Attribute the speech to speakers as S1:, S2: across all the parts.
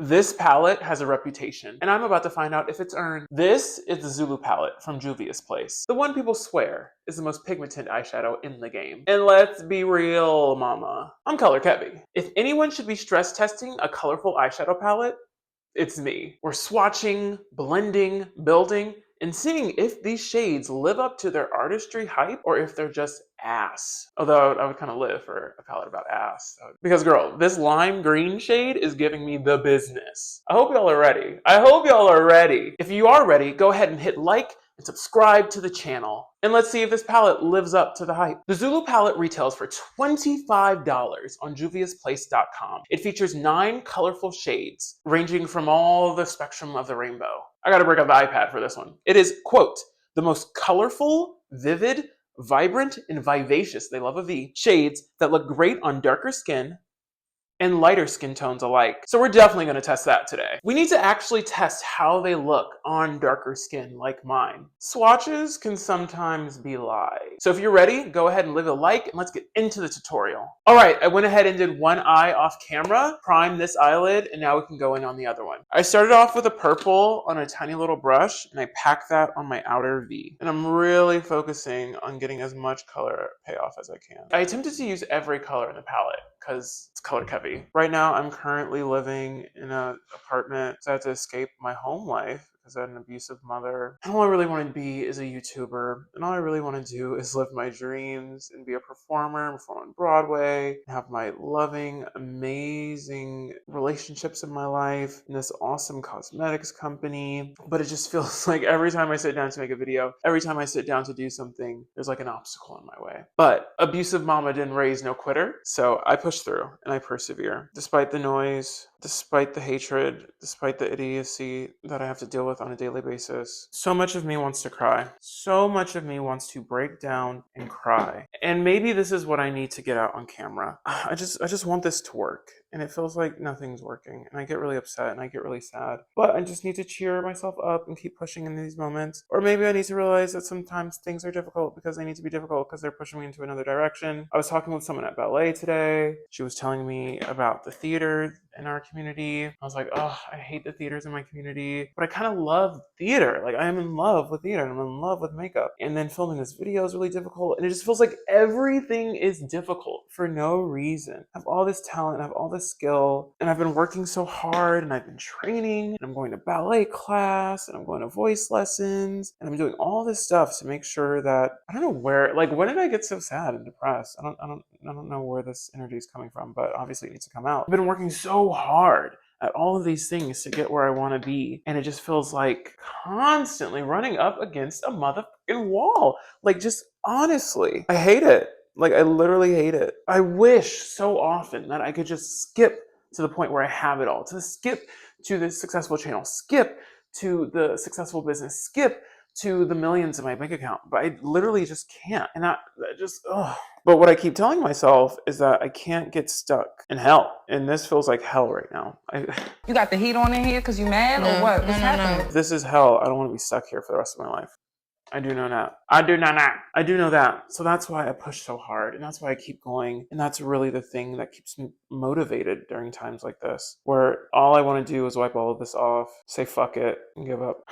S1: This palette has a reputation, and I'm about to find out if it's earned. This is the Zulu palette from Juvia's place. The one people swear is the most pigmented eyeshadow in the game. And let's be real, mama. I'm color heavy. If anyone should be stress testing a colorful eyeshadow palette, it's me. We're swatching, blending, building, and seeing if these shades live up to their artistry hype or if they're just ass. Although I would kind of live for a palette about ass. Because girl, this lime green shade is giving me the business. I hope y'all are ready. I hope y'all are ready. If you are ready, go ahead and hit like and subscribe to the channel. And let's see if this palette lives up to the hype. The Zulu palette retails for $25 on juviasplace.com. It features 9 colorful shades, ranging from all the spectrum of the rainbow. I gotta break out the iPad for this one. It is, quote, the most colorful, vivid, vibrant, and vivacious, they love a V, shades that look great on darker skin and lighter skin tones alike. So we're definitely going to test that today. We need to actually test how they look on darker skin like mine. Swatches can sometimes be lies. So if you're ready, go ahead and leave a like and let's get into the tutorial. All right, I went ahead and did one eye off camera, primed this eyelid, and now we can go in on the other one. I started off with a purple on a tiny little brush and I packed that on my outer V. And I'm really focusing on getting as much color payoff as I can. I attempted to use every color in the palette because it's color heavy. Right now, I'm currently living in an apartment, so I have to escape my home life because I had an abusive mother. And all I really want to be is a YouTuber, and all I really want to do is live my dreams and be a performer, perform on Broadway, and have my loving, amazing relationships in my life, and this awesome cosmetics company. But it just feels like every time I sit down to make a video, every time I sit down to do something, there's like an obstacle in my way. But abusive mama didn't raise no quitter, so I push through and I persevere. Despite the noise, despite the hatred, despite the idiocy that I have to deal with on a daily basis, so much of me wants to cry. So much of me wants to break down and cry. And maybe this is what I need to get out on camera. I just want this to work. And it feels like nothing's working. And I get really upset and I get really sad. But I just need to cheer myself up and keep pushing in these moments. Or maybe I need to realize that sometimes things are difficult because they need to be difficult because they're pushing me into another direction. I was talking with someone at ballet today. She was telling me about the theater in our community. I was like, oh, I hate the theaters in my community, but I kind of love theater. Like I am in love with theater and I'm in love with makeup. And then filming this video is really difficult. And it just feels like everything is difficult for no reason. I have all this talent, I have all this skill, and I've been working so hard and I've been training and I'm going to ballet class and I'm going to voice lessons and I'm doing all this stuff to make sure that I don't know where, like when did I get so sad and depressed? I don't know where this energy is coming from, but obviously it needs to come out. I've been working so hard at all of these things to get where I want to be. And it just feels like constantly running up against a motherfucking wall. Like just honestly, I hate it. Like I literally hate it. I wish so often that I could just skip to the point where I have it all. To skip to the successful channel, skip to the successful business, skip to the millions in my bank account, but I literally just can't. And that just, ugh. But what I keep telling myself is that I can't get stuck in hell. And this feels like hell right now.
S2: You got the heat on in here because you mad or what? What's happening?
S1: If this is hell, I don't want to be stuck here for the rest of my life. I do know that. I do know that. I do know that. So that's why I push so hard. And that's why I keep going. And that's really the thing that keeps me motivated during times like this, where all I want to do is wipe all of this off, say fuck it, and give up.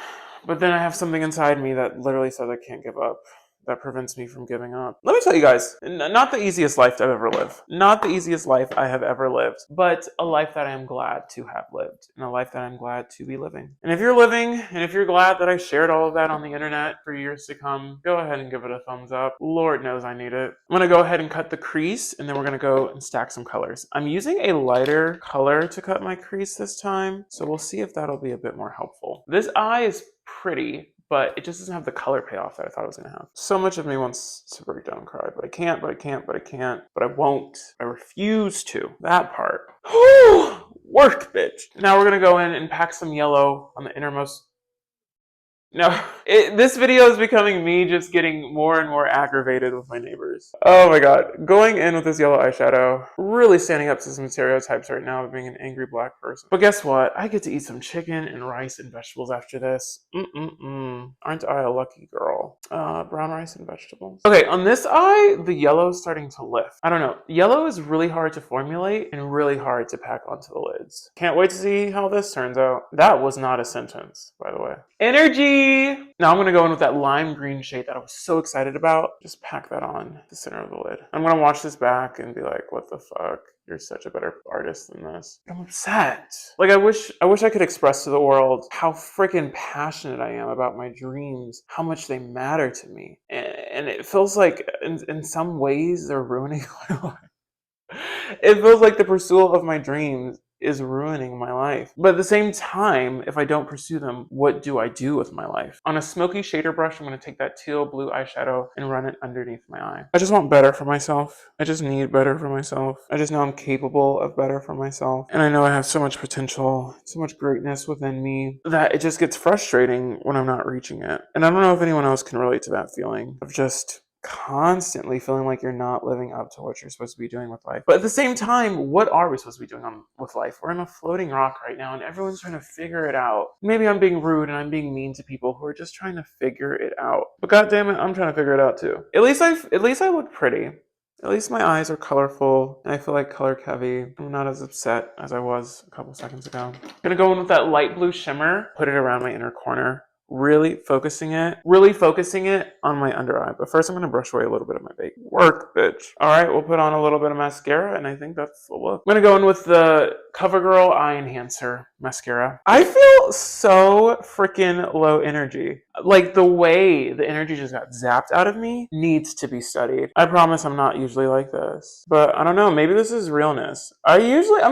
S1: But then I have something inside me that literally says I can't give up. That prevents me from giving up. Let me tell you guys, not the easiest life I've ever lived. Not the easiest life I have ever lived, but a life that I am glad to have lived and a life that I'm glad to be living. And if you're living and if you're glad that I shared all of that on the internet for years to come, go ahead and give it a thumbs up. Lord knows I need it. I'm gonna go ahead and cut the crease and then we're gonna go and stack some colors. I'm using a lighter color to cut my crease this time, so we'll see if that'll be a bit more helpful. This eye is pretty, but it just doesn't have the color payoff that I thought it was going to have. So much of me wants to break down and cry, but I can't, but I can't, but I can't, but I won't. I refuse to. That part. Work, bitch. Now we're going to go in and pack some yellow on the innermost No, this video is becoming me just getting more and more aggravated with my neighbors. Oh my god. Going in with this yellow eyeshadow, really standing up to some stereotypes right now of being an angry black person. But guess what? I get to eat some chicken and rice and vegetables after this. Aren't I a lucky girl? Brown rice and vegetables. Okay, on this eye, the yellow's starting to lift. I don't know. Yellow is really hard to formulate and really hard to pack onto the lids. Can't wait to see how this turns out. That was not a sentence, by the way. Energy! Now I'm going to go in with that lime green shade that I was so excited about. Just pack that on the center of the lid. I'm going to watch this back and be like, what the fuck? You're such a better artist than this. I'm upset. Like, I wish I could express to the world how freaking passionate I am about my dreams, how much they matter to me. And it feels like in some ways they're ruining my life. It feels like the pursuit of my dreams is ruining my life. But at the same time, if I don't pursue them, what do I do with my life? On a smoky shader brush, I'm going to take that teal blue eyeshadow and run it underneath my eye. I just want better for myself. I just need better for myself. I just know I'm capable of better for myself. And I know I have so much potential, so much greatness within me that it just gets frustrating when I'm not reaching it. And I don't know if anyone else can relate to that feeling of just constantly feeling like you're not living up to what you're supposed to be doing with life. But at the same time, what are we supposed to be doing with life? We're in a floating rock right now and everyone's trying to figure it out. Maybe I'm being rude and I'm being mean to people who are just trying to figure it out. But god damn it, I'm trying to figure it out too. At least I look pretty. At least my eyes are colorful and I feel like color heavy. I'm not as upset as I was a couple seconds ago. I'm gonna go in with that light blue shimmer, put it around my inner corner. Really focusing it on my under eye. But first I'm going to brush away a little bit of my fake work, bitch. All right, we'll put on a little bit of mascara, and I think that's the look. I'm going to go in with the CoverGirl Eye Enhancer mascara. I feel so freaking low energy. Like, the way the energy just got zapped out of me needs to be studied. I promise I'm not usually like this. But I don't know, maybe this is realness. I'm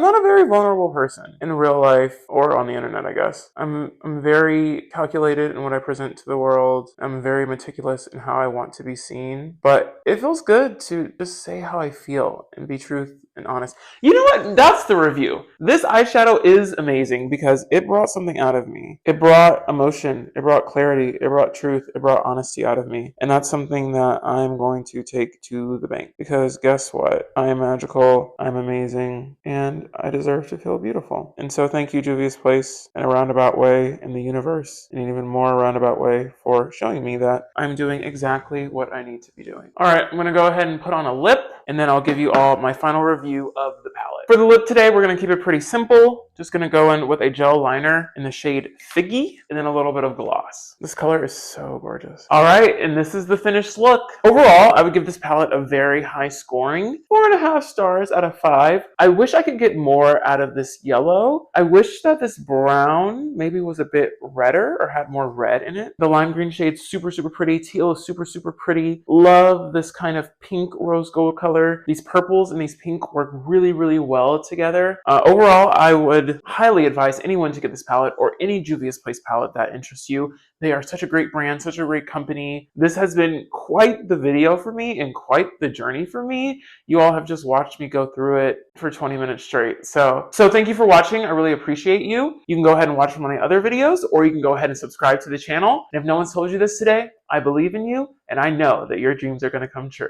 S1: not a very vulnerable person in real life or on the internet, I guess. I'm very calculated in what I present to the world. I'm very meticulous in how I want to be seen. But it feels good to just say how I feel and be truth and honest. You know what? That's the review. This eyeshadow is amazing because it brought something out of me. It brought emotion. It brought clarity. It brought truth. It brought honesty out of me. And that's something that I'm going to take to the bank. Because guess what? I am magical. I'm amazing. And I deserve to feel beautiful. And so thank you, Juvia's Place, in a roundabout way, in the universe, in an even more roundabout way, for showing me that I'm doing exactly what I need to be doing. All right, I'm going to go ahead and put on a lip, and then I'll give you all my final review of the palette. For the lip today, we're going to keep it pretty simple. Just going to go in with a gel liner in the shade Figgy, and then a little bit of gloss. This color is so gorgeous. All right, and this is the finished look. Overall, I would give this palette a very high scoring, 4.5 stars out of 5. I wish I could get more out of this yellow. I wish that this brown maybe was a bit redder or had more red in it. The lime green shade's super, super pretty. Teal is super, super pretty. Love this kind of pink rose gold color. These purples and these pink work really, really well together. Overall, I would highly advise anyone to get this palette or any Juvia's Place palette that interests you. They are such a great brand, such a great company. This has been quite the video for me and quite the journey for me. You all have just watched me go through it for 20 minutes straight. So thank you for watching. I really appreciate you. You can go ahead and watch my other videos, or you can go ahead and subscribe to the channel. And if no one's told you this today, I believe in you, and I know that your dreams are going to come true.